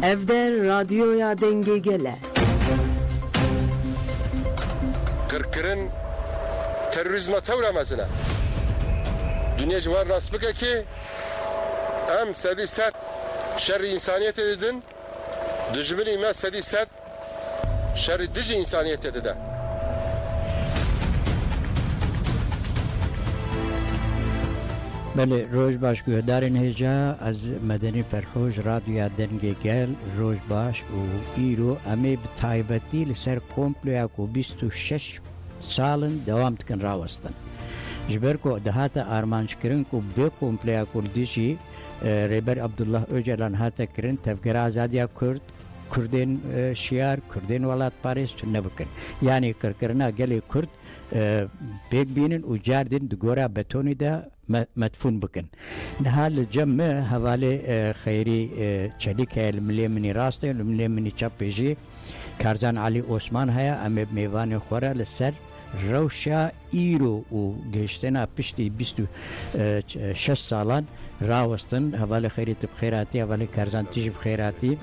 Evde radyoya denge gele. Kırkırın terörizme tevramazına. Dünya civar rasbıka ki hem sedisat şerri insaniyet edin, düşmeni ime sedisat şerri dışı insaniyet edin. بله روز باش گهدارن هجا از مدنی فرحوش رادیو دنگه گل روز باش و ایرو امی بتایبتی لسر کمپلویا کو 26 سالن دوام تکن راوستن جبر کو دهاتا آرمانش کرن کو به کمپلویا کردیشی ریبر عبدالله اوجلان هاتا کرن تفگر آزادیا کرد کردین شیار کردین ولات پاریس نبکن یعنی کرکرنا گلی کرد بیگ بینن و جاردن دگورا بتونی دا مدفون بکن نهال جمع حواله خیری چلیک ہے الملی منی راسته الملی منی چپ پیجی کارزان علی عثمان هیا امی میوان خورا لسر روشا ایرو و گشتنا پشتی 26 سالان راوستن حواله خیری تب خیراتی حواله کارزان تیجب خیراتی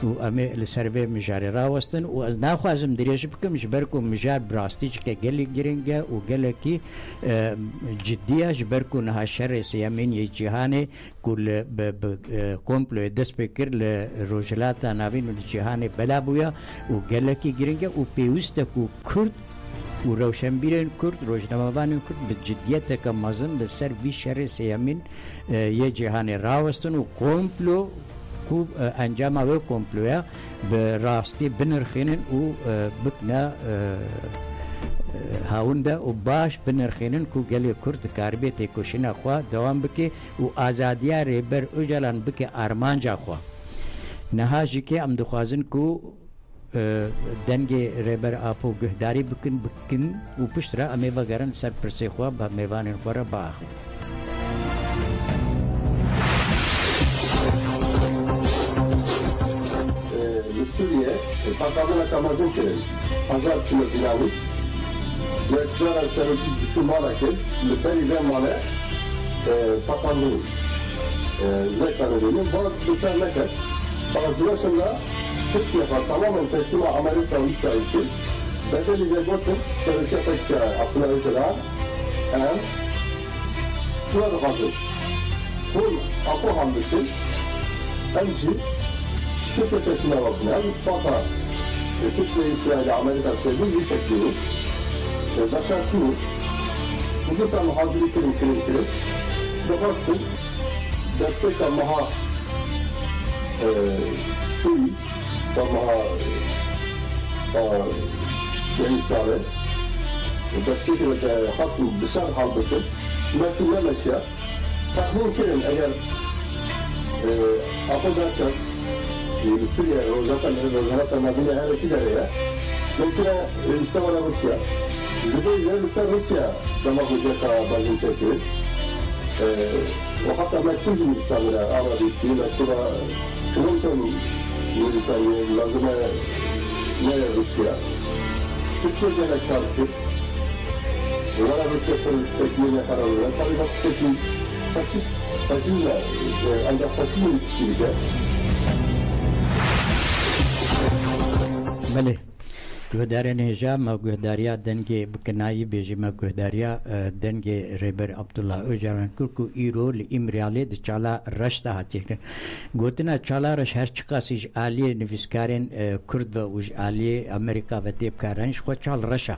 و امی لسروی مجاری راوستن و از ناخوازم دریش بکم جبرکو مجار براستی چکه گلی گرنگه و گلی کی جدیه جبرکو نها شر سیامین یه جهانه کل کمپلو دست بکر لروجلاتا ناوین و جهانه بلا بویا و گلی کی گرنگه و پیوسته کو کرد و روشنبیرن کرد روزنامه‌وان کرد به جدیت کمازن لسر وی شر سیامین یه جهان راوستن و کمپلو کو انجام و کمپلویا به راستی بنرخینن و بکنا هاونده و باش بنرخینن کو گلی کرد کاربیت کوشنا خوا دوام بکی و آزادیا ریبر اوجلان بکی آرمانجا خوا نهاجی که ام دخوازن کو دنگی ریبر آپو گهداری بکن و پشترا امی وگرن سر پرسی خواه با میوان خورا با آخر Suriye, Bakanlığı'na kamazın ki Pazar kilo dinamik ve Clara Sarıcı Malakir, Lüferi ve Male Bakanlığı Zekanı'nın bazı tutarlıklar bazılarında Türkiye tamamen teslima Amerika İsrail'in bedeli ve gotun şereketek aklına öteden şurada hazır. Bu akıl hamdisi önce Türkiye teslima bakımına Fata Türkiye İsrail'e Amerika sevdiği bir şekliyor. Zaten şunu Kudüs'ten hazırlık kirim Dolayısıyla destek almaha suyu Ama gençleri destekle hakkı dışarı halbuki mesullar eşya tahmin kerim eğer affedersen Suriye zaten Madine her iki dereye mesela İstanbul'a Rusya Zübeyir'e Rusya zaman hocaka bazı çekiyor ve hatta mektub insanlara Arabisti mektuba Kırım'tan İnsanı lazıma neye Rusya Türkiye'de karşı Onlara Rusya tekniğine kararlılar tabi faşist faşizmle ancak faşizm ilişkiliğinde بله گهدارن هجا ما گهداریا دنگه بکنایی بیجی ما گهداریا دنگه ریبر عبدالله اوجران کرکو ایرو لی امریالی دی چالا رشتا هاتی گوتنا چالا رش هر چقاسیج آلی نویسکارن کرد و اوج آلی امریکا و دیب کارنش خود چال رشا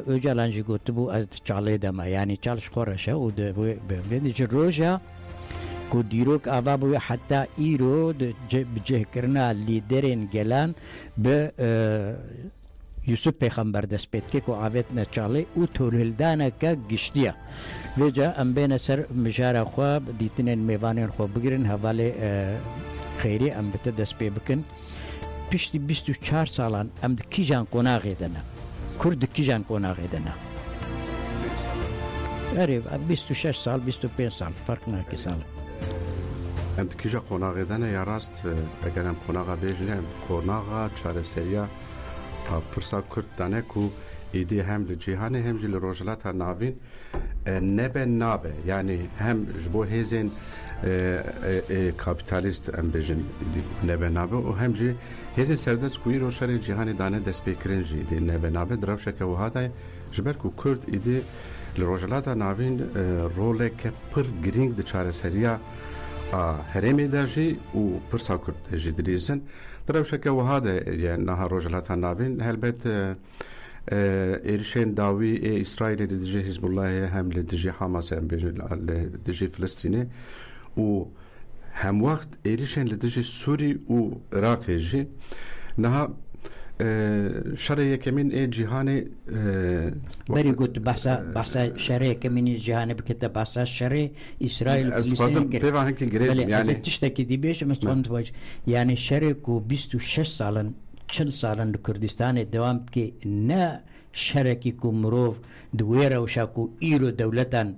اوجران جی گوتو بو از چاله دما یعنی چالش خور رشا و دی جی روژا کو دیروک آوا بوی حتی ایرو بجه کرنا لیدرین گلان به یوسف پیغمبر دست پید که کو آویت نچاله او تورهلدانه که گشتیه ویجا ام بین سر مجاره خواب دیتنین میوانین خواب بگیرن حواله خیری ام بته دست پی بکن پشتی 24 سالان ام دکی جان قناغی دنه کرد دکی جان قناغی دنه اره 26 سال 25 سال فرق نه کی سال ام کیجا قناغ دنه یا راست اگر ام قناغ بیجنه ام قناغ چاره سریا پرسا کرد دنه کو ایدی هم لجیهانی هم جل روجلات ناوین نبه نابه یعنی هم جبو هزین کابیتالیست ام بجن نبه نابه و هم جی هزین سردت کوی روشاری جیهانی دانه دست بکرین جی دی نبه نابه دروشه که وهاده جبر کو کرد ایدی لروجلات ناوین روله که پر گرینگ د چاره سریا هرمی داجی و پر ساکرد جی دریزن دروشه که وهاده یعنی نها روجلات ناوین هلبت ایرشین داوی اسرائیل لدجی حزب الله هم لدجی حماس هم لدجی فلسطینی و هم وقت ایرشین لدجی سوری و عراق جی نها شرعی کمین ای جهانی بری گفت بحثا شرعی کمین جهانی بکت بحثا شرع اسرائیل فلسطین پیوان هنگی گرید یعنی تشتکی دی بیش مستند باش یعنی شرع کو 26 سالن 40 سالن کردستان دوام که نه شرکی کو مروف دویره و شاکو ایرو دولتان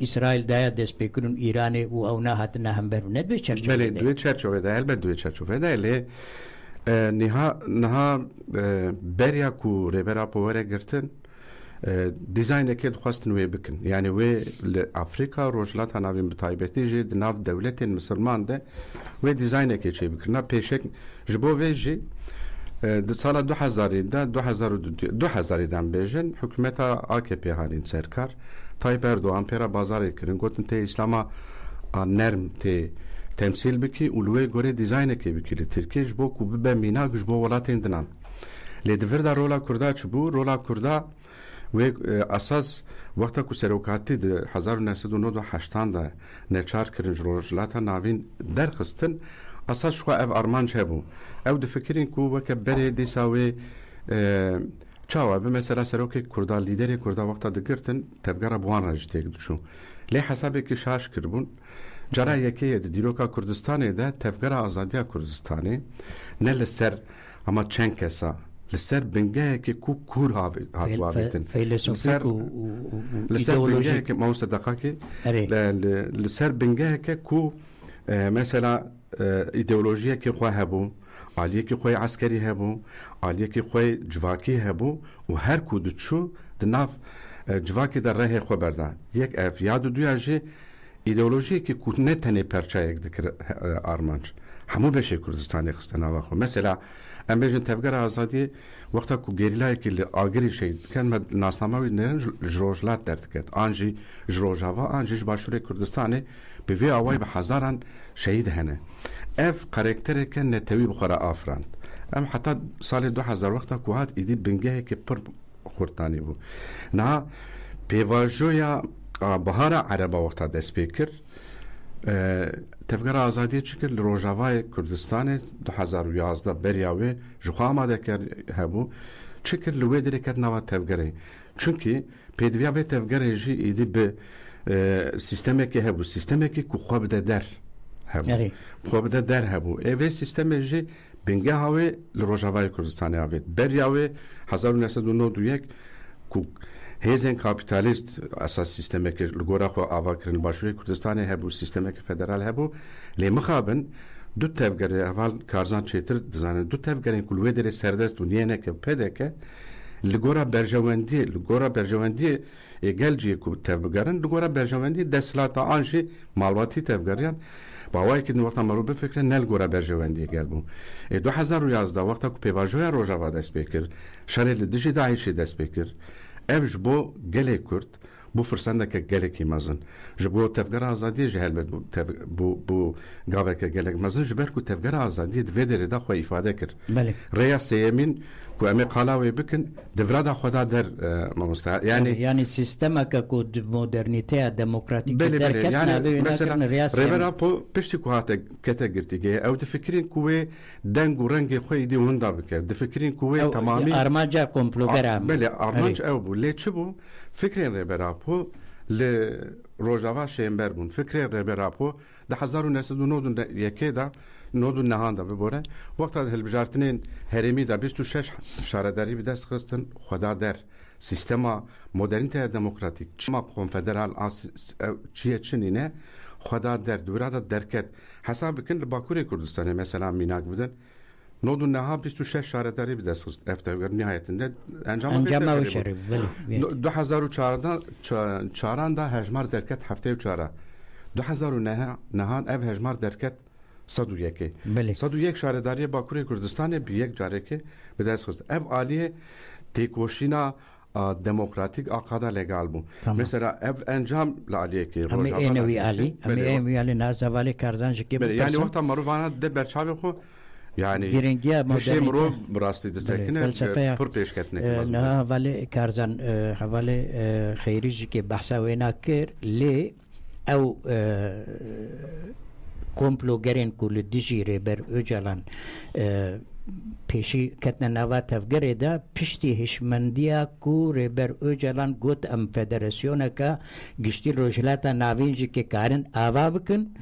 اسرائیل دایا دست بکرون ایرانی و او نه هات نه هم برونه دوی چرچوه بله دوی چرچوه ده البته دوی چرچوه ده لی نها بریا کو ریبرا پوره گرتن دیزاین اکید خواستن وی بکن یعنی وی لافریقا روجلات هنوین بطایبتی جی دناف دولت مسلمان ده وی دیزاین اکید چی بکن نه پیشک جبو وی جی د سال 2000 دان بیجن حکومت AKP هارین سرکار طایب اردوغان پیرا بازار کردن گفتن ته اسلاما نرم ته تمثیل بکی اولوی گوره دیزاین کی بکی لترکیه جبو کو به مینا جبو ولاتین دنان لدور دا رولا کردا چبو رولا کردا و اساس وقتا کو سروکاتی د 1998 دا نچار کرن روجلاتا ناوین درخستن اساس شو اف ارمان شبو او د فکرین کو وک بری دی ساوی چاوا به مثلا سروکی کردا لیدر کردا وقتا د گرتن تفګر ابوان راجته دشو له حساب کی شاش کربون جرا یکی د دیروکا کردستان ده تفګر ازادیا کردستان نه لسر اما چند کسا لسر بنگه که کو کور هاویتن لسر بنگه که ما صدقه که لسر بنگه که کو مثلا ایدئولوژی که خواه هبو عالیه که خواه عسکری هبو عالیه که خواه جواکی هبو و هر کود چو دناف جواکی در راه خواه بردن یک اف یاد دوی اجی ایدئولوژی که کو نه تنه پرچه یک دکر آرمانج همو بشه کردستانی خستن آخو مثلا ام بیجن تفګر آزادی وقتا کو گریلای که آگری شید کن ناسنامه نرن جروجلات درد کد آنجی جروجاوا آنجیش باشور کردستانی به وی آوای به هزاران شهید هنه اف قرکتره که نتوی بخورا آفراند ام حتی سال 2000 وقتا کو هات ایدی بنگه که پر خورتانی بو نه پیواجویا بهار عربا وقتا دست بکر تفګر آزادی چکر لروجاوای کردستان 2011 بریاوی جوخا آماده کرد هبو چکر لوی درکت نوا تفګری چونکی پیدویا به تفګری جی ایدی به سیستمی که هبو سیستمی که خواب ده در هبو خواب ده در هبو اوی سیستمی جی بنگه هاوی لروجاوای کردستان هاوی بریاوی 1991 کو هیزن کاپیتالیست اساس سیستمی که لگورا خو آوا کرن باشوری کردستان هبو سیستمی که فدرال هبو لی مخابن دو تفګر اول کارزان چیتر دزانه دو تفګرین کلوی در سردست دنیا نه که پده که لگورا برجواندی اگل جی کو تفګرن لگورا برجواندی دسلاتا آنجی مالواتی تفګریان باوای که وقتا مرو بفکر نل گورا برجواندی اگل بو 2011 وقتا کو پیواژویا روجاوا دست بکر شرل دجی داعش دست بکر اف جبو گله کرد بو فرسنده که گله کی مازن جبو تفګر آزادی جهل بو گاوه که گله مازن جبر کو تفګر آزادی د ودره د خو ifade کړ ریاست یمین کو امه قلاوی بکن دفرادا خدا در مستعد يعني سيستما كو مودرنيتي ديمقراطيك در يعني مثلا ريبرا بو بشتي كو هات كاتيجورتي او تفكرين كوي دنگ ورنگ خوي دي وندا بك تفكرين كوي تمامي ارماجا كومبلوغرام بله ارماج او بو ليچبو فكرين ريبرا بو ل روجاوا شيمبربون فكرين ريبرا بو ده 1909 يكيدا نودو نهاندا ببوره وقتا هلبجارتنين هرمی دا 26 شارداری به دست خستن خدا در سیستما مدرنیته دموکراتیک چما کنفدرال چیه چنینه خدا در دورادا درکت حساب بکن لباکوری کردستانه مثلا میناک بدن نود النها 26 شهرداری به دست خست افتگر نهایتinde انجام شری 2014 دا هجمار درکت هفته و چهاره 2009 ev hejmar derket 101 şehrdari Bakurê Kurdistanê bi yek carekê bi dest xist. Ev aliyê têkoşîna demokratik aqada legal bû. Mesela ev encam li aliyekê Rojava. Em ê wî alî nazavalê karzan ji kê yani wexta marûvana de berçavê xwe yani giringiya modernî mirov bi rastî distekine pir pêşketinê niha hevalê karzan hevalê xêrî ji kê behsa wê nakir lê ew komplogerên ku li dijî rêber Öcalan pêşî ketine nava tevgerê de piştî hişmendiya ku rêber Öcalan got em federasyoneka giştî rojhilata navîn jî kê karin ava bikin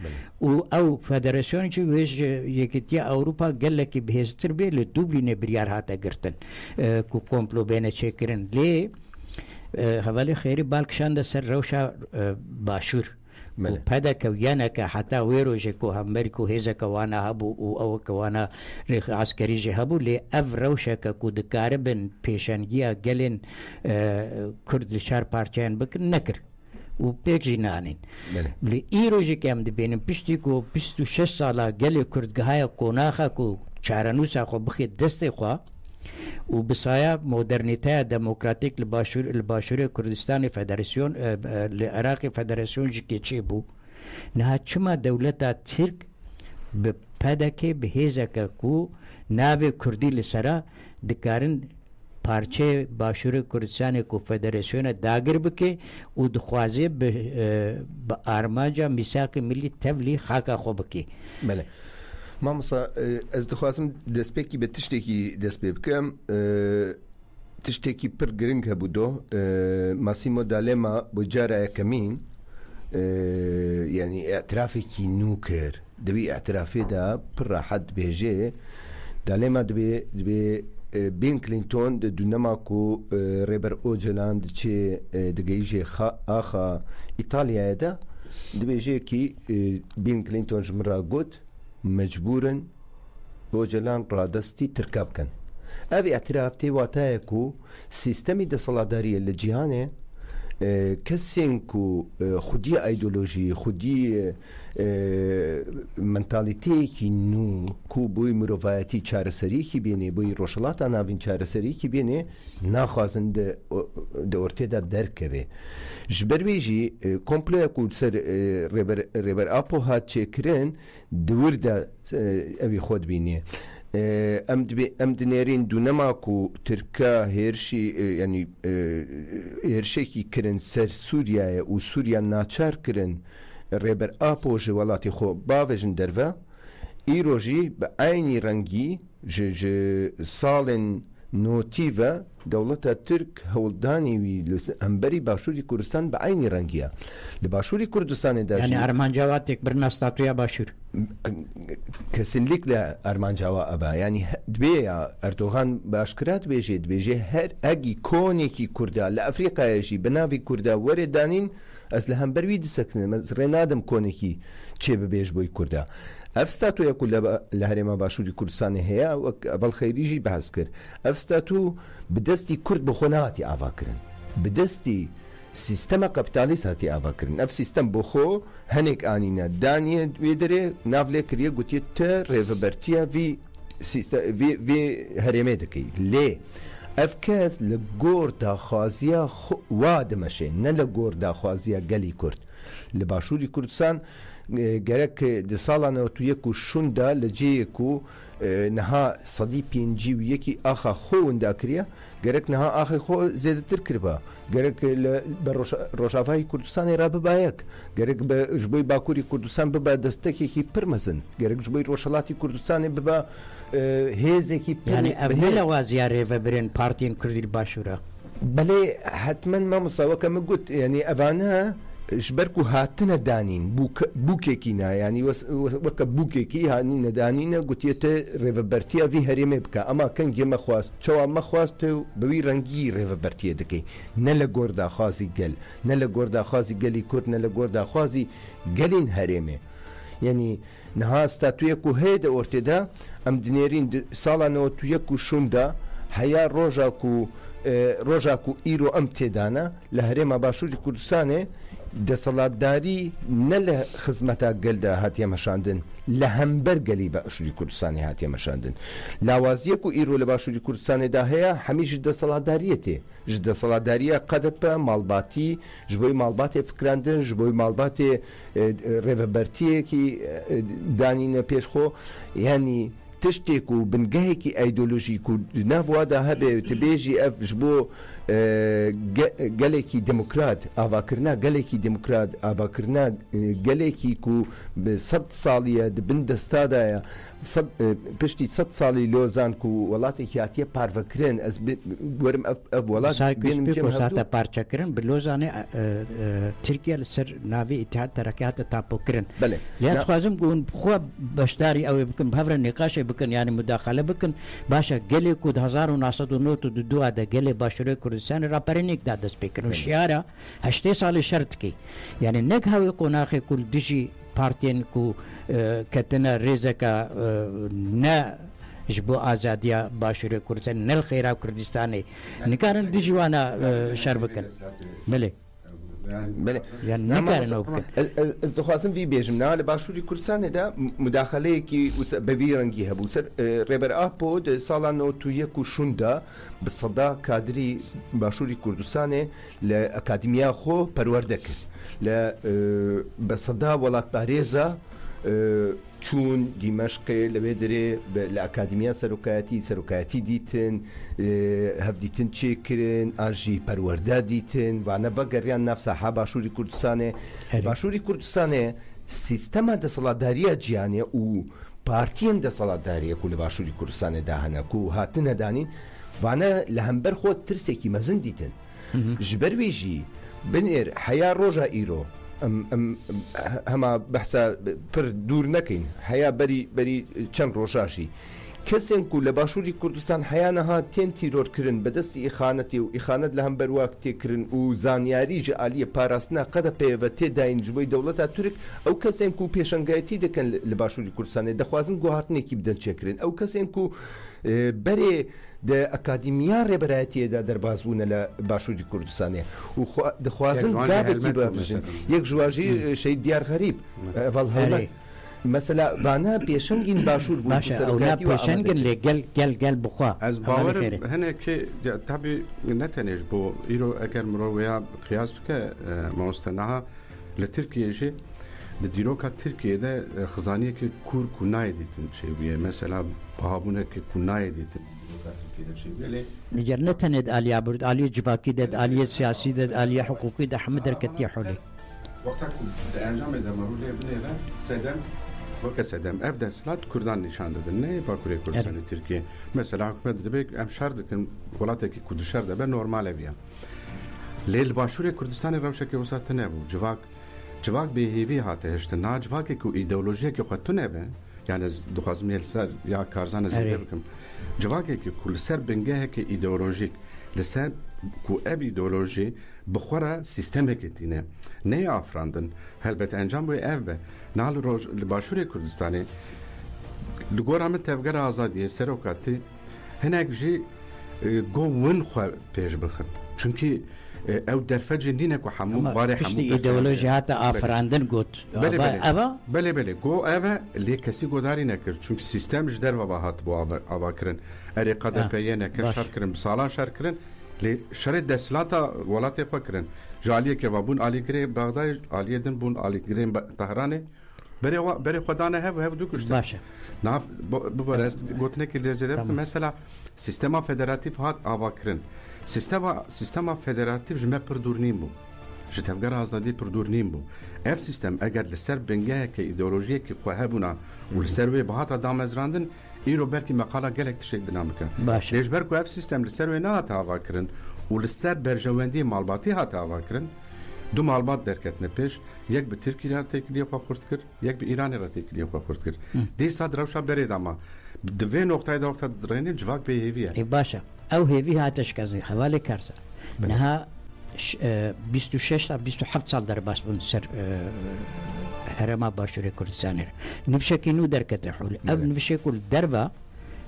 û ew federasyonê jî wê ji Yekîtiya Ewropa gelekî bihêztir bê li Dublînê biryar hate girtin ku komplo bêne çêkirin lê hevalê xêrî balkişan de ser rewşa başûr پدک و یانه که حتی ویروژه که همبری که هیزه که وانا هبو و او که وانا ریخ عسکری جه هبو لی اف روشه که که دکاره بن پیشنگیه گلین کرد شهر پارچین بکن نکر و پیک جی نانین لی ای روژه که هم دی بینیم پشتی که 26 ساله گلی کردگاه کناخه که چارنوسه خو بخی دسته خو و بسایا مدرنیته دموکراتیک لباشور کردستان فدراسیون لعراق فدراسیون جی چه بو نه چما دولتا ترک به پدکه به هیزه کو ناو کردی لسرا دکارن پارچه باشور کردستان کو فدراسیون داگر بکه و دخوازه به آرماجا میثاق ملی تبلی خاکا خو بکه بله مامۆستا ez dixwazim destpêkî bi tiştekî dest pê bikim tiştekî pir giring hebû do Massimo D'Alema bi cara yekemîn yani etirafekî nû kir di vî etirafê de pir rahet dibêje D'Alema dibê Bill Clinton di dûnema ku rêber Öcalan diçe digihîje axa İtalyayê de dibêje kî Bill Clinton ji min re got مجبورن Öcalan radestî tirka bikin. Ev etiraf tê wateye ku sîstemî desaladariye li cîhanê kesên ku xwedî ideolojî xwedî mentalîteyekî nû ku bûyî mirovayetî çareseriyekî bêne bûyî rojhilata navîn çareseriyekî bêne naxwazin di ortê de derkeve. Ji ber wê jî komploya ku ser rêber Apo hat çêkirin di wir de evî xwe dibîne. Em dinêrên dûnema ku Tirka hêrşî yani hêrşekî kirin ser Sûriyayê û Sûriya naçar kirin rêber Apo ji welatê xwe bavêjin derve îro jî bi aynî rengî ji salên notî ve dewleta Tirk hewldanî wî li hemberî Başûrî Kurdistan bi aynî rengî ye. Li Başûrî Kurdistanê de yani Erman Cavad tek birine statuya başûr kesinlikle Erman Cava ebe yani dibê ya Erdoğan başkira dibêje her egî konekî Kurda li Efrîqayê jî bi navê Kurda werê danîn ez li hember wî disekinim ez rê nadim konekî çê bibêj boî Kurda. Ev statuya ku li Herêma Başûrî Kurdistanê heye evel xêrî jî behs kir. Ev statu bi destî Kurd bi xwe nehatî ava kirin. Bi destî سیستما کاپیتالیست هاتی آوا کردن. اف سیستم بخو هنگ آنینا دانیه ویدره نافله کریه گویی ته ریوبرتیا وی هرمه دکی. لی اف کس لگور داخوازیا واد مشه نه لگور داخوازیا گلی کرد. لباشوری کردستان gerek di salana otuye ku şunda leciye ku neha sadî pêncî û yekî axa xwe winda kiriye gerek neha axê xwe zêdetir kiriba gerek bi Rojavayê Kurdistanê re biba yek gerek ji bo Bakurê Kurdistan biba destekekî pir mezin gerek ji bo Rojhilatê Kurdistanê biba hêzekî pir yani ev ne lawaziya rêveberên partiyên Kurdî li Başûra belê hetmen mamosta weke min got yani evane ji ber ku hatine danîn bûkekî ne yani weke bûkekî hanîne danîne gotiye te rêvebertiya vî herêmê bike ama kengê me xwast çawa me xwast bi wî rengî rêvebertiye dike ne li gor daxwazî gel ne li gor daxwazî gelî Kurd ne li gor daxwazî gelên herêmê یعنی نها ستاتویەک و هەیە دە ئۆرتێدا ئەم دنێرین ساڵانەوە تو یەک و شوندا هەیە ڕۆژاک و ئیرۆ ئەم تێدانە لە هەرێمە باشووری کوردستانێ دەسەڵاتداری نە لە خزمەتە گەلدا هاتیە مەشاندن لە هەمبەر گەلی باشووری کوردستانی هاتیە مەشاندن لاوازیەک و ئیرۆ لە باشووری کوردستانێدا هەیە هەمیش دەسەڵاتداریەتێ ژ دەسەڵاتداریە قەدەپە ماڵباتی ji بۆی ماڵباتێ فکراندن ji بۆی ماڵباتێ ڕێڤەبەرتیەکی دانینە پێشخۆ یعنی تشتێک و بنگەهێکی ئایدۆلۆژیک و ناووادا هەبێ تبێژی ئەف ji بۆ گەلێکی دموکرات ئاواکردنا گەلێکی دموکرات ئاواکردنا گەلێکی و 100 ساڵیە دبن دەستادایە پشتی 100 ساڵی لۆزان و وڵاتێکی هاتیە پارڤەکردن ئەس وەرم ئەف وڵات ساتە پارچەکردن بلۆزانێ تورکیا لەسەر ناوی ئیتحاد تەرەکیاتە تاپۆکردن لێخوازم گون بخوا بەشداری ئەوێ بکەن هەورە نێقاشێ بکەن یانی مداخەلە بکەن باشە گەلێک و 1992 دە گەلێ باشووری کوردستانی راپەرێنێکدا دەست پێکردن شیارە 8 ساڵی شەرتکەی یعنی نەک هەوی قۆناغی کورد دژی پارتێن و کەتنە ڕێزەکە نە ji bo azadiya başûrê Kurdistan nel xêra Kurdistanê nikarin dijwana şer bikin bilê ez dixwazim vî bêjim na li başûrî Kurdistanê de mudaxeleyekî bevî rengî hebû ser rêber Apo di sala 1990 da bi seda kadrî başûrî Kurdistanê li akademiya xwe perwerde kir li bi seda welatbarêza چون دیمەشقێ لەوێ دەرێ لە ئەکادمیا سەرۆکایەتی دیتن هەفدیتن چێکردن ئاژی پەروەەردە دیتن وانە بەگەڕیان نافساحا باشووری کوردستانێ باشووری کوردستانێ سیستەمە دەسەڵاتداریە جیانێ و پارتیان دەسەڵاتداریەک و لە باشووری کوردستانێدا هەنەک و هاتنە دانین وانە لە هەمبەر خۆت ترسێکی مەزن دیتن ji ber wê jî binêr heya roja îro هەما بەحسا پر دوور نەکەین هەیە بەری چەند ڕۆژاشی کەسێک و لە باشووری کوردستان هەیانەها تێن تیرۆرکردن بەدەستی ئیخانەتی و ئیخانەت لە هەم بەرواک تێکردن و زانیاری ژە عالیە پاراستنا قەدە پێوە تێداین ژبۆی دەوڵەتە تورک ئەو کەسێک و پێشەنگایەتی دەکەن لە باشووری کوردستانê دەخوازن گوهارتنێکی بدەن چێکردن ئەو کەسێک و بەرێ ئەکادیمیا ڕێبەرایەتیەدا دەربازبوونە لە باشووری کوردستانê و دەخوازن داوێکی ببژن یەک ژواژی شەید دیار غەریب ئەڤڵ هەڵمەت مثلا وانە پێشەنگین باشوور بوو پێشەنگن لێ گەل بخوا ئەس باوەرم هەنێکی تابی نەتەنێش بۆ ئیرۆ ئەگەر مرۆڤەیە قیاس بکە مامۆستەنەها لە تورکیەژێ لە دیرۆکە تورکیەدا خزانیەکی کورد و نایە دیتن چێبیە مەسەلا بەهابوونێکی و نایە دیتن نجار نتەنێت ئالیا برد ئالیە جڤاکی دەد ئالیە سیاسی دەد ئالیە حقوقی دە حمە دەرکەتی حولی وەقتا ئەنجامێ دەمەڕوو لێ بنێرە سەدەم وەکە سەدەم ئەف دەسەڵات کوردان نیشان دەدن نەیە باکووری کوردستانی تورکیە مەسەلا حکومەت دەبێت ئەم شار دەکەن وڵاتێکی کورد شەر دەبێت نۆرمالە بیە لێ باشووری کوردستانی ڕەوشێکی وەساتە نەبوو civak bêhêvî hate hiştin na civakek û îdeolojiyekê xwe tu nebe yani ez dixwazim yê li ser ya karzanê zêde bikim civakekê ku li ser bingehekê îdeolojîk li ser ku ev îdeolojî bi xwe re sîstemekê tîne neyê afirandin helbet encam wê ev be na li başûrê Kurdistanê li gora min tevgera azadiyê serokatî hinek jî got win xwe pêş bixin çünkü ئەو دەرفەجی نینە و هەموو بارێ هەموو ئیدئۆلۆژی هاتە ئافراندن گوت بەێ بەێ گۆ ئەوە لێ کەسی گۆداری نەکرد چونکە سیستەمش دەرەوە بە هات بۆ ئاواکردن ئەرێ قەدەپەیەنەکە شارکردن ساڵان شارکردن لێ شەرێت دەسڵاتە وڵاتی خۆکردن ژالیەکەوە بوون ئالیگرێ باغدای ئالیەدن بوون ئالیگرێن تەهرانێ بەرێ خۆدانە هەب دوو کوشت باشە ببەرە گوتنێکی لێزێدە مەسەلا سیستەما فێدەراتیڤ هات ئاواکردن سیستەما فێدەراتیڤ ژمە پڕ دوور نیم بوو ji tevgera azadî pir dûr nîm bû ev sîstem eger li ser bingehekê îdeolojiyekî xwe hebûna û li ser wê bi hata damezrandin îro berkî meqala gelek tişek dinam bikin lêjber ku ev sîstem li ser wê nehate avakirin û li ser berjewendiyê malbatî hate avakirin du malbat derketine pêş yek bi Tirkiye têkiliyê xwe xurt kir yek bi Îranê re têkiliyê xwe xurt kir dîsa rewşa berê de ama di vê noqtayê de wexta dirênê civak bêhêvî ye başa ew hêvî hate şikazî hevalê karsa niha 26 تا 27 سال دەرباس بوون سەر هرما باشوری کردستان نفشکی نو درکت حول او نفشکل دروا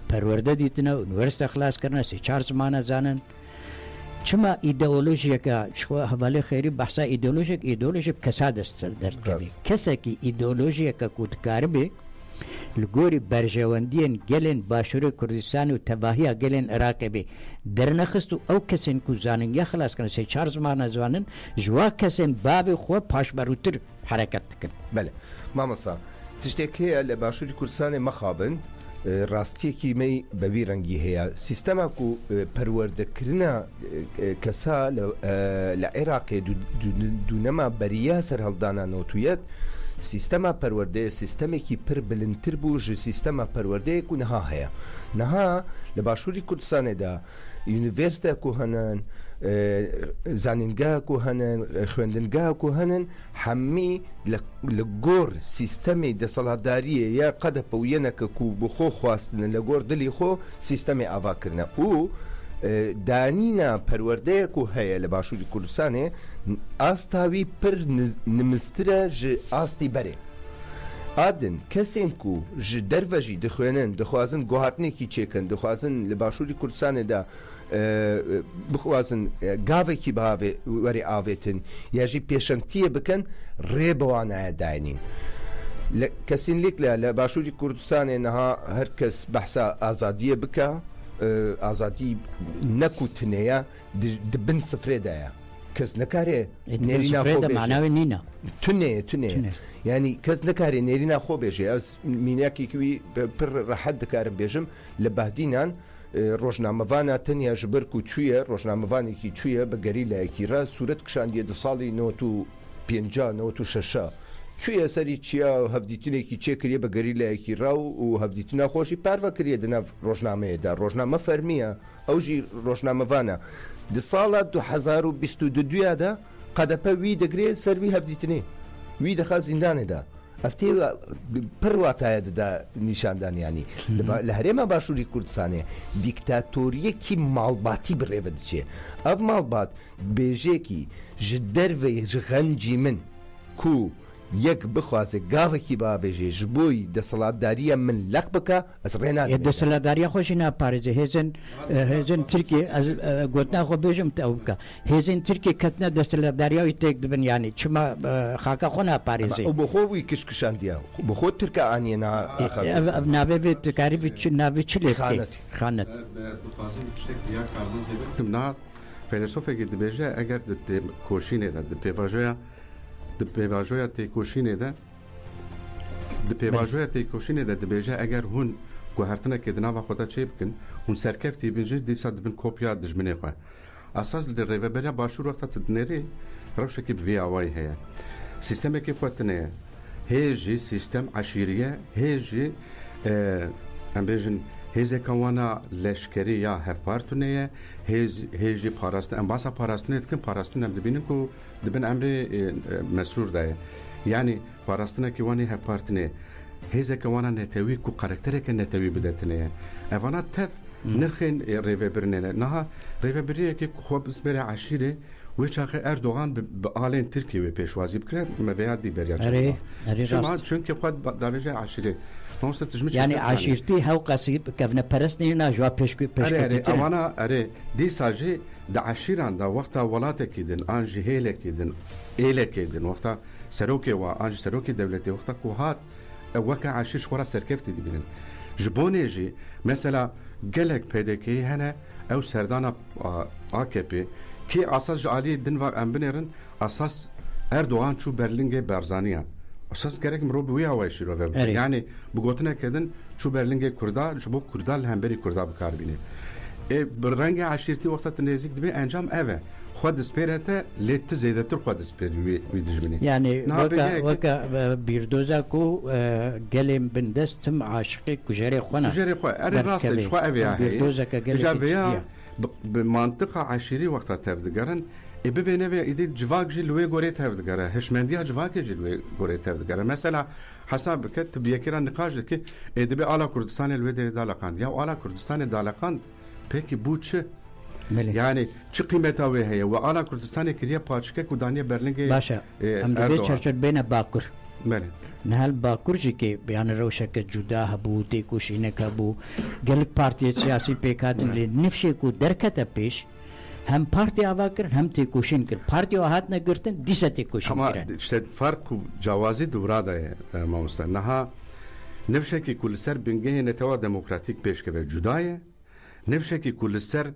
پرورده دیتنا ونورست خلاص کرنا سی 4 زمانه زانن چما ایدئولوژی که شو حواله خیری بحثا ایدئولوژی کساد است در کبی کسی که ایدئولوژی که کودکار به لگوری برجواندین گلن باشور کردستان و تباهی گلن عراق به در نخست او کسین کو زانن یا خلاص کنن سی 4 زمانه زانن جوا کسین باب خو پاش بروتر حرکت کن. بله مامسا تشتکی لباشور کردستان مخابن راستی کی می بوی رنگی هیا سیستم کو پرورده کرنا کسا لعراق دونما بریا سر هلدانا نوتویت سیستم پرورده سیستمی کی پر بلندتر بوج سیستم پرورده کو نها هیا نها لباشوری کردستان دا یونیورسیته کو هنن زانینگاه کو هنن خوندنگاه کو هنن همی لگور سیستمی دسالتداری یا قد پوینه که کو بخو خواستن لگور دلی خو سیستمی آوا کرنه او دانینا پرورده کو هیا لباشوری کردستان آستاوی پر نمستره ج آستی بره آدن کسین کو ج دروژی دخوانن دخوازن گوهرتنی کی چکن دخوازن لباشوری کردستان دا بخوازن گاوه کی باوه وری آویتن یا جی پیشنگتیه بکن ریبوانه داینین کسین لیک لباشوری کردستان نها هر کس بحثا آزادیه بکا آزادی نکوتنیا دبن سفره دایا کس نکاره نرینا خو بشه معناوی نینا تونه یعنی کس نکاره نرینا خو بشه از میناکی کوی پر راحت دکارم بیجم لبهدینان روزنامه‌وانه تنیا جبر کو چویه روزنامه‌وانی کی چویه به گریلا کی را صورت کشاندی د سالی 95 96 چویه سری چیا هفدیتونه کی چکریه به گریلا کی را او هفدیتونه خوشی پروا کریه د روزنامه دا روزنامه فرمیه او جی روزنامه‌وانه د سال 2022 دا قد په وی دګری سروي هفدیتنه وی د خاص زندان ده افتی پرواتای دا نشاندان یعنی لهرما باشوری کردستان دیکتاتوری کی مالباتی برود چه اف مالبات بیجه کی جدر و جغنجی من کو یک بخواسته گاوه کی با بیجه جبوی دسالتداری من لق بکا از ریناد دسالتداری خوشی نپارزه هزن ترکیه از گوتنا خو بیجم تاوکا هزن ترکیه کتنا دسالتداری های تک دبن یعنی چما خاکا خو نپارزه او بخوی کشکشاندیا بخو ترکا آنیه نا ناوی بیت کاری بیت ناوی چلی خانت دخوازم تشتکی یا کارزن زیبرکم نا فیلسوفه که دبیجه اگر د کوشینه ده د پیواجویا د پیواژویا تیکوشینه ده د پیواژویا تیکوشینه ده دبیجه اگر هون گوهرتنه که دناوا خدا چه بکن هون سرکفتی بینجی دیسا دبن کوپیا دجمنه خواه اساس در ریوبریا باشور وقتا تدنری روشه که بوی آوائی هیا سیستمه که خودتنه هیجی سیستم عشیریه هیجی ام بیجن هیزه کوانا لشکری یا هفپارتونه هیجی پاراستن ام باسا پاراستنه دکن پاراستن ام دبینن که دبن امری مسرور دایه یعنی پاراستنه که وانی هفپارتنه هیزه کوانا نتوی که قرکتره که نتوی بدتنه اوانا تف نرخین ریوه برنه نها ریوه بریه که خواب اسبره عشیره ویچاقه اردوغان به آلین ترکیه و پیشوازی بکره مویاد دی بریا چه چونکه خود داویجه عشیره یعنی عشیرتی هاو قصیب کفنه پرست نینا جواب پیشکتی اوانا دی ساجه دا عشیران دا وقتا ولاته کیدن آنجی هیله کیدن ایله کیدن وقتا سروکی و آنجی سروکی دولتی وقتا کوهات وکا عشیر شورا سرکفتی دی بینن جبونه جی مثلا گلک پیدکی هنه او سردان AKP کی اساس عالی دن و امبنرن اساس اردوغان چو برلینگ برزانیه اساس gerek مرو بوی هوای شروع یعنی بگوتنه کردن چو برلینگ کردا جبو کردال همبری کردا بکار بینه برنگ عشیرتی وقت نزدیک دبی انجام اوه خود سپیرته لیت زیادتر خود سپیر وی دجمنه یعنی وکا بیردوزا کو گلیم بندستم عاشقی کجری خونه اره راست شو اوه بیردوزا که گلیم بمنطقه عشیری وقت تفدگرن ببینه و ایدی جواک جی لوی گوری تفدگره هشمندیا جواک جی لوی گوری تفدگره مثلا حساب کت بیکران نقاش که ایدی آلا کردستان لوی دری دالقاند یا آلا کردستان دالقاند پکی بود چه یعنی چه قیمت اوه هیا و آلا کردستان کریه پاچکه کدانی برلینگ باشه هم دوی چرچد بین باکر بله نهال باکورجی که بیان روشک جدا هبو تیکوشینک هبو گلک پارتی سیاسی پیکاتن لی نفشه کو درکت پیش هم پارتی آوا کرن هم تیکوشین کرن پارتی آهات نگرتن دیسا تیکوشین کرن اما işte fark و جوازی دورada ماموستا نها نفشه که کل سر بنگه نتوا دموکراتیک پیش که جدایه نفشه که کل سر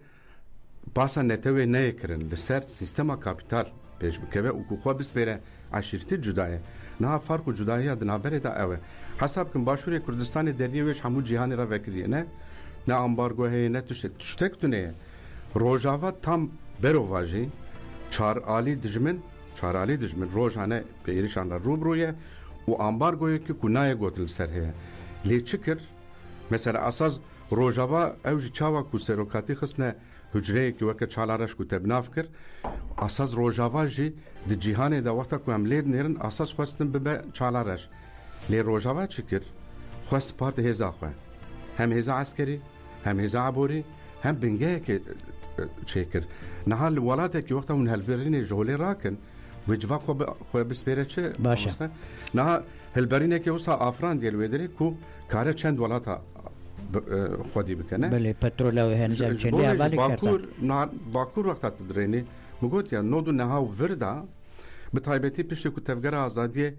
باسا نتوی نه کرن لسر سیستما کاپیتال پیش بکوه و که خواه بسپیره عشیرتی جدایه نه فرق و جدایی ها دنابره دا اوه حساب کن باشوری کردستان دریویش همو جهانی را وکریه نه امبارگو هی نه تشتک تونه روژاوا tam berovaji çar ali dijmin rojane peyrişanlar rubruye u ambargoyu ki kunaya gotil serhe le çıkır mesela asaz rojava evji çava ku serokati xisne hücre ki veke çalaraş ku tebnafkir asaz rojava ji de cihane da vakta ku emled nerin asaz xwastin bibe çalaraş le rojava çıkır xwast parti heza xwe hem heza askeri hem heza abori hem bingeye ki شكر نهال ولاتك وقتها من هالبريني جولي راكن وجفا خو بسبيره چه باشا نه هالبريني كي وصا افران ديال ويدري كو كاره چند ولاتا خودي بكنه بله پترول او هنجل چلي حواله کرتا باكور وقت تدريني مگوت يا نودو نها وردا بتايبتي پشت کو تفگر آزادی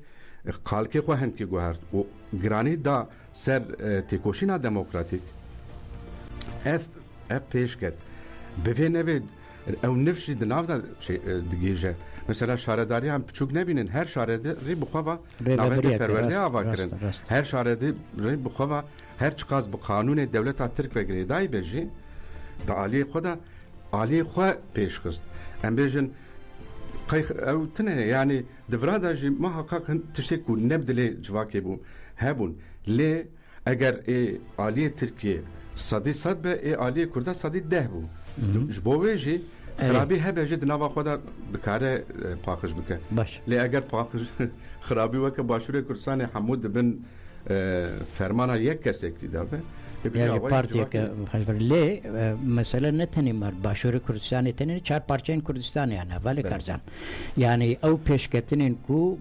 قال كي خو هن كي گوهر و گراني دا سر تيكوشينا ديموكراتيك اف پیشکت بفين نبید او نفشی دناو دا دگیجه مثلا شارداری هم پچوک نبینن هر شارداری بخواه نوید پرورده آوا کرن هر شارداری بخواه هر چقاز بقانون دولت ترک بگیره دای بجی دا آلی خواه پیش خست ام بیجن او تنه یعنی دفرادا جی ما حقاق تشتکو نبدلی جواکی بو هبون لی اگر آلی ترکیه صدی صد به آلی کرده صدی 10 بو جبوه جی خرابی هبه جی دناوا خدا دکاره پاکش بکه لی اگر پاکش خرابی وکه باشور کردستان حمود بن فرمانا یک کسی که داره yani partiye ki le mesela ne tanımar başarı Kürdistan'ı tanır çar parçayın Kürdistan yani vali karzan yani o peşketinin ku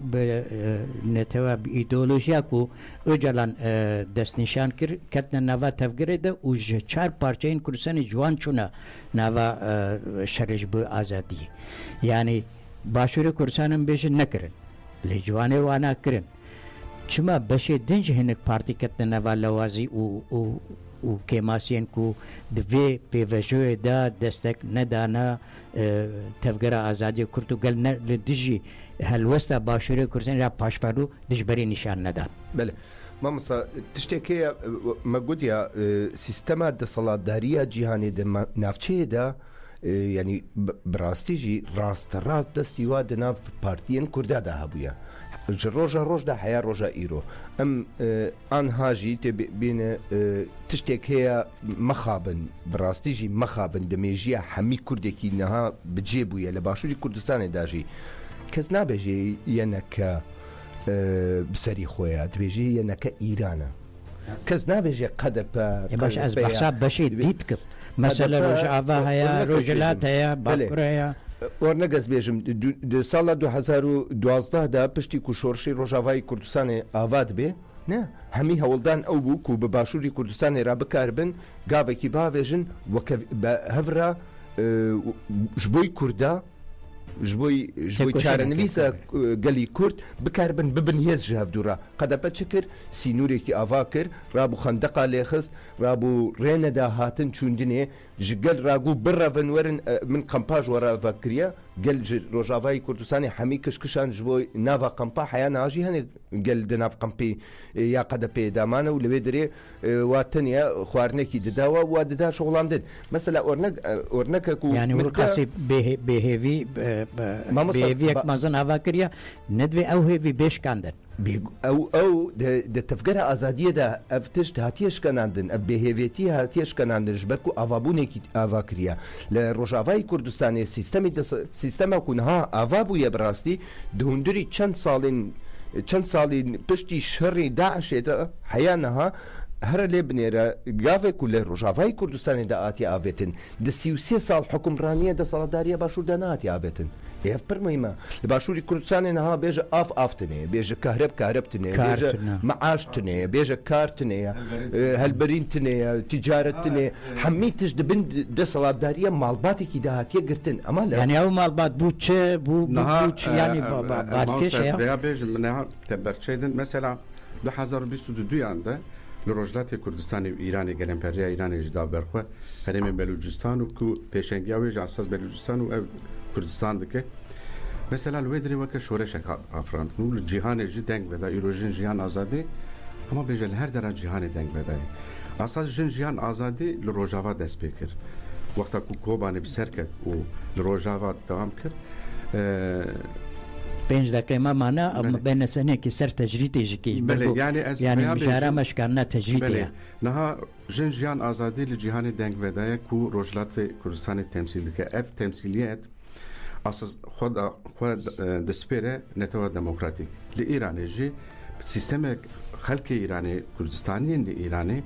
ne teva ideolojiya ku öcalan destnişan kir ketne nava tevgire de u çar parçayın Kürdistan'ı juan çuna nava şerij bu azadi yani başarı Kürdistan'ın beşi ne kirin le juane wana kirin چما بشه دنج هنک پارتی کتنه والوازی او کماسین کو دوی پیوژو دا دستک ندانا تفگر آزادی کرتوگل نه لدجی هلوستا باشوری کردن را پاشفارو دجبری نشان ندان بله ما مثلا تشتكي ما قلت يا سيستما د صلاداريه جهاني د نافچه دا يعني براستي جي راست دستيوا د ناف بارتيين كردا دا هبويا روجا دا حياة روجا إيرو آن هاجي بين تشتكي مخابن براستيجي مخابن دميجيا حمي كردكي نها بجيبويا لباشوري كردستان داجي كزنا بيجي ينك بسري خويا تبيجي ينك إيرانا كزنا بيجي قدب باش از بحساب بشي ديتك مثلا روجا آفا هيا روجلات هيا باكر هيا ورنگز بیجم دو سال 2012 دا پشتی کو شورشی روجاوای کردستان آواد به نه همی هولدان او بو کو به باشوری کردستان را بکاربن گاوه کی باوجن وک هفرا جبوی کردا جبوی چارنویسا گلی کرد بکاربن ببن هیز جهف دورا قد بچکر سینوری کی آوا کر رابو خندقا لیخست رابو رین دا هاتن چوندنه جگل راگو برافن ورن من قمپاج ورا فکریا گل روجاوای کردستان حمی کشکشان جبوی ناوا قمپا حیا ناجی هن گل دناف قمپی یا قد پیدامانه و لویدری واتنیا خوارنکی دداوا و ددا شغلان دد مثلا اورنک کو يعني مرقصي بهيفي بهيفيك مازن هوا كريا ندوي او هيفي بيش كاندن او د تفکر ازادیه دا افتش هاتیش کناندن بهیویتی هاتیش کناندن جبرکو اوابونه کی اواکریا ل روجاوای کردستان سیستم کنها اوابو یبراستی دهندری چند سالین پشتی شر داعش دا حیانها هەرە لێ بنێرە گاوێک و لە ڕۆژاوای کوردستانیدا ئاتی ئاوێتن دە 33 ساڵ حکومڕانیە دەسەڵاتداریە باشووردا ناتی ئاوێتن ئێف پڕمەیمە لە باشووری کوردستانی نەها بێژە ئافتنێ بێژە کارەبتنێ بێژە مەعاشتنێ بێژە کارتنەیە هەلبەرینتنەیە تیجارەتنێ هەممی تش دەبن دەسەڵاتداریە ماڵباتێکی داهاتیە گرتن ئەمە لە ینی ئەو ماڵبات بوو چێ بوو ینی بێژم منها تەبەرچێدن مەسەلا 2022 لە ڕۆژلاتی کوردستانی و ئیرانی گەلەمپەریا ئیرانیشدا بەرخۆ هەرێمی بەلوجستان و پێشەنگیاوێژ ئاساس بەلوجستان و کوردستان دکە مەسەلا لێ درێوەکە شۆرەشێک ئافراند و لە جیهانێژی دەنگ بەدا ئیرۆژین ژیان ئازادی ئەمە بێژە لە هەر دەرا جیهانی دەنگ بەدای ئاساس ژن ژیان ئازادی لە ڕۆژاوا دەست پێ کرد وەختە و کۆبانێ بسەر کرد و لە ڕۆژاوا دەوام کرد 5 دقیقەمانە ئەمە بێنە سەنێکی سەر تەجریدێژکی ینی بژارەمەشکانە تەجریدەیە نەها ژن ژیان ئازادی لە جیهانی دەنگ بەدایە و ڕۆژلاتی کوردستانی تەمسیل دکە ئەف تەمسیلیەت خۆ دەسپێرە نەتەوە دەموکراتیک لە ئیرانێژی سیستەمێک خەڵکی ئیرانی کوردستانیین لە ئیرانی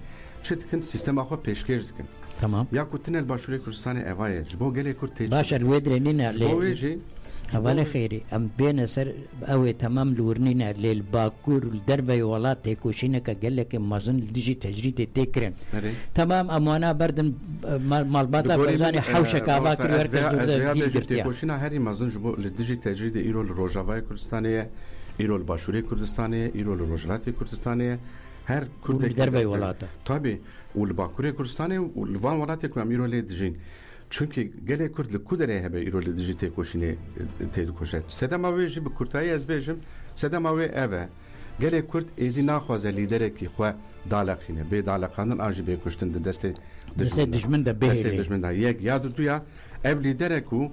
چ دکن سیستەما خۆ پێشکەش دکن تمام یاکوتنە باشووری کوردستانی ئەوایە ji بۆ gelê Kurd tê باشە وێ درێنینە لێ jî هەواڵە خێری ئەم بێنە سەر ئەوێ تەمام لورنینە لێ باکوور دەربەی وڵات تێکۆشینەکە گەلێکی مەزن دژی تەجریدێ تێکرن تەمام ئەمانە بەردن ماڵباتە بەزانی حوشەکە ئاوا تێکۆشینە هەری مەزن بۆ لە دژی تەجریدی ئیرۆ لە ڕۆژاوای کوردستانەیە ئیرۆ لە باشووری کوردستانەیە ئیرۆ لە ڕۆژلاتی کوردستانەیە هەر کوردێک دەربەی وڵاتە تابێ و لە باکووری کوردستانی و لەوان وڵاتێک و ئەمیرۆ لێ دژین چونکی gelê Kurd li ku derê hebe îro li dijî têkoşînê tê dikoşe sedema wê jî bi Kurtayî ez bêjim sedema wê ev e gelê Kurd êdî naxwaze lîderekî xwe daleqîne bê daleqanin an jî bê kuştin di destê dijmin de bê dijmin de yek ya duya ev lîderek û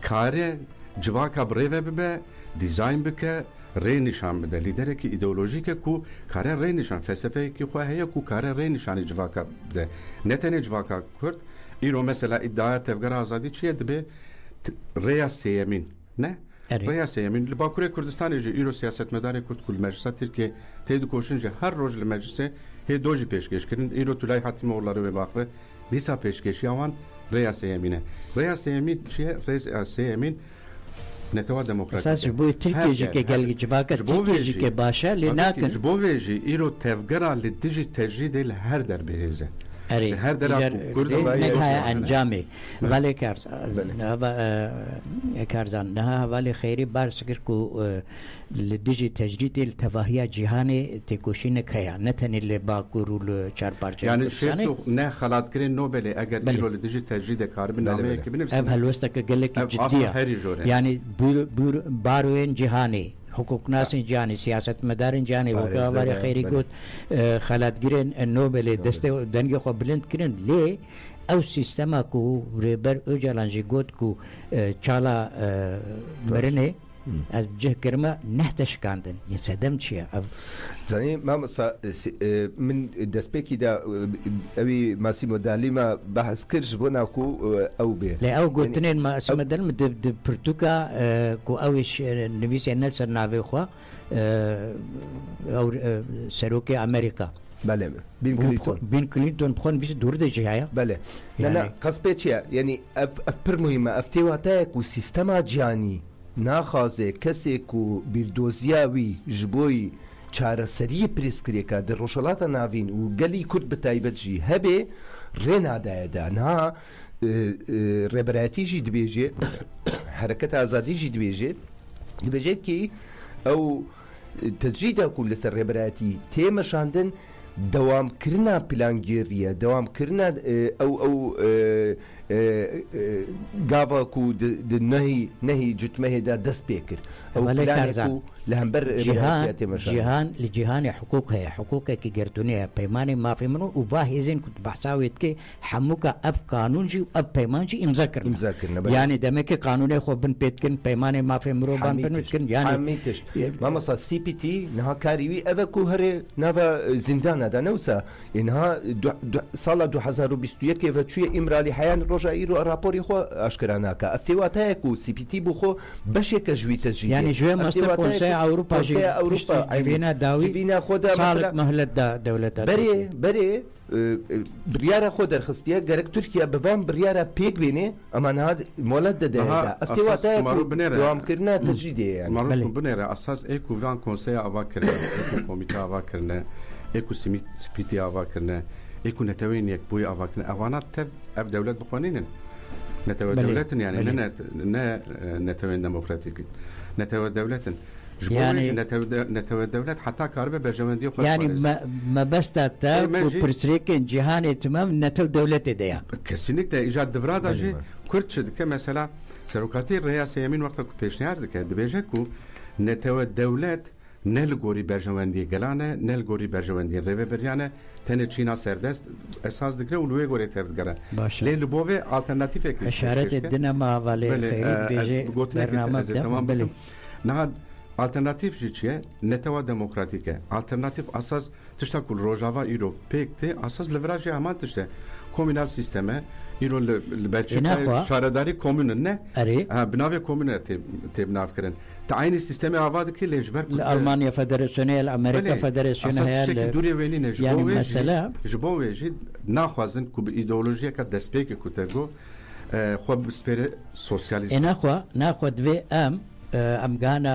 kare civaka bi rêve bibe dîzayn bike rê nîşan bide lîderekî îdeolojîk e ku kare rê nîşan felsefeyekî xwe heye ku kare rê nîşanî civaka bide ne tenê civaka Kurd İro mesela iddiaya tevgara azadi çiye dibe reya seyemin ne? Reya seyemin li Bakurê Kurdistanê jî îro siyasetmedarê Kurd kul meclisa Tirkiye tê dikoşin jî her roj li meclisê hê do jî pêşkêş kirin îro Tulay Hatîmoğulları wê baxwe dîsa pêşkêşiya wan reya seyemîn e. Reya seyemîn çiye reya seyemîn netewî demokratik. Esas bu Tirkiyecike gelgi civaka Tirkiyecike başa li nakin. Ji bo vê jî îro tevgera li dijî tecrîdê li her derbêhêze. هر نهاية أنجامي ولی کارزان نه ولی خیری بار سکر کو لدیجی تجدید التواهی جهانی تکوشین کیا نتنی لباکور و چارپارچه یعنی شیفتو نه خلات کرین نوبل اگر ایرو لدیجی تجدید کاربن نامه کی بنفس اب هلوسته که گلک جدیه یعنی باروین جهانی حقوق ناس جهانی سیاست مدارن جهانی وکالت خیری گفت خلات گرین نوبل دسته دنگ خو بلند کرن لی او سیستما کو ریبر اوجالانجی گفت کو چالا مرنه از جه کرما نهتش کاندن یسدم چیه زنی ما من دسپیکی دا اوی ماسیمو دالیما بحث کرش بونا کو او به لا او گوتنین ماسیمو دالم د پرتوکا کو اوش نویس نلسن ناوی خو او سروک امریکا بله بین کلینتون بخون بیش دور ده جهایا بله نه قصبه چیه یعنی پر مهمه افتیواتای کو سیستما جانی ناخوازه کسی کو بیردوزیاوی جبوی چارەسەری پرێسکرێکە دە ڕۆژهەڵاتە ناوین و گەلی کورد بە تایبەتژی هەبێ ڕێنادایەدا نا ڕێبەرایەتیژی دبێژێ حرەکەت ئازادیژی دبێژێت کی ئەو تەجریدا کو لەسەر ڕێبەرایەتی تێمەشاندن دەوامکردنا پلانگێریە دەوامکردنا ئەو گاڤک و نەهی جوتمەهێدا دەست پێ کرد ئەو لە هەمبەر جیهان لە جیهانی حقوق هەیە حقوقێکی گردونەیە پەیمانی مافی من و با هێزین کوت بەحساوێت کە هەمووکە ئەف قانونجی و ئەف پەیمانجی ئیمزاکردن یعنی دەمێکی قانونی خۆ بن پێتکن پەیمانی مافی مرۆڤان بنووتکن یانی مامەسا CPT نەها کاریوی ئەوە کو هەرێ ناوە زیندانە دا نوسا اینها سال 2021 و چوی امرالی حیان روژا ایرو راپوری خو اشکرانا که افتواتای کو سی پی تی بو خو بشه که جوی تجدید يعني جوي مستر كونسي اوروبا جيفينا داوي جيفينا خدا صالح مهلة دولتات بري بريارة خود رخصتية جرك تركيا بفهم بريارة بيك بيني أما هذا مولد ده افتواتها دوام كرنا تجديدي يعني معروف بنيرة أساس إيكو فان كونسي أوا كرنا إيكو كوميتا أوا كرنا إيكو سبيتي أوا كرنا إيكو نتوين يكبوي أوا كرنا أوانات تب أف دولة بقوانين نتوى دولة يعني نتوين ديمقراطية نتوى دولة يعني نتوى الدولة حتى كهرباء برجماندية يعني ما بس تاتا وبرسريك جهان تمام نتوى دولة ديا كسينك ده إيجاد دفرادة جي كرتش دك مثلا سروكاتي الرئاسة يمين وقتك بيشنيار دك دبيجكو نتوى الدولة نلغوري برجماندية قلانة نلغوري برجماندية ريبه بريانة تنه چينا سردست اساس دكره ولوي غوري ترد ليه لبوه الترناتيف اكيد اشارة الدينما والي خيري بيجي برنامج تمام نهاد الترناتيف جي چيه نتوى ديمقراطيكه الترناتيف اساس تشتا كل روجاوا ايرو بيكتي اساس لفراجي امان تشتا كومينال سيستمه ايرو البلجيكا شارداري كومون نه بناوي كومون تبناف كرن تعيين السيستم عواد كل يجبر الألمانيا فدراسيونية الأمريكا فدراسيونية يعني مثلا جبوه يجي ناخذن كوب إيديولوجيا كدسبيك كترجو خو بسبير سوسياليزم ناخذ في ام گانا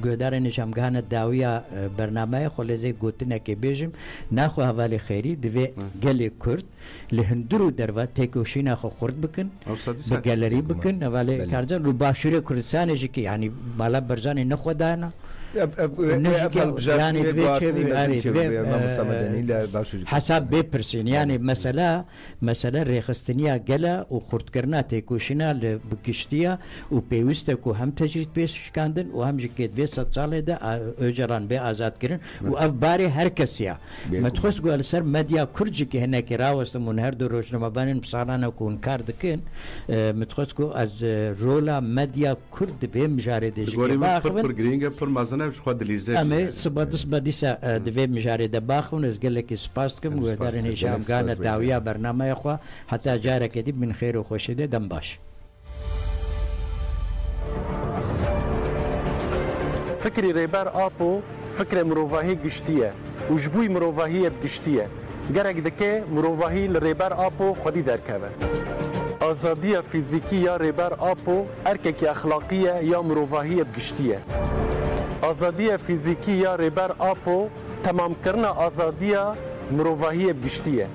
گودارنش ام گانا داویا برنامه خلزی گوتنه که بیجم ناخو حوالی خیری دوی گلی کرد لهندرو دروا تکوشینا خو خورد بکن بگالری بکن حوالی کارزن رو باشوری کردستان جی يعني بالا برزانی نخو دانا يعني حساب بيبرسين يعني مثلا ريخستنيا جلا وخرطكرنا تيكوشنا لبكشتيا وبيوستكو هم تجريد بيش كاندن وهم جكيت بيس صالة ده أجران بي آزاد كرن وأفباري هركسيا ما تخص قول سر مديا كرجك هنا كراوست من هردو روشنا مبانين بصارانا كون كاردكين متخص از رولا مديا كرد بهم جاردش وش خود لیزه اما سبادس بدیسا دوی مجارده باخون از گله کی سپاس کم و دارن هشام گانه داویا برنامه خو حتی جاره کدی من خیر و خوشیده دم باش فكري ريبار آبو فكرة مروفاهي قشتية وجبوي مروفاهية بقشتية جرق دكي مروفاهي لريبار آبو خدي دركبه آزادية فيزيكية ريبار آبو أركك أخلاقية يا مروفاهية بقشتية آزادية فيزيكية ريبار آبو تمام كرنا آزادية مروفاهية بقشتية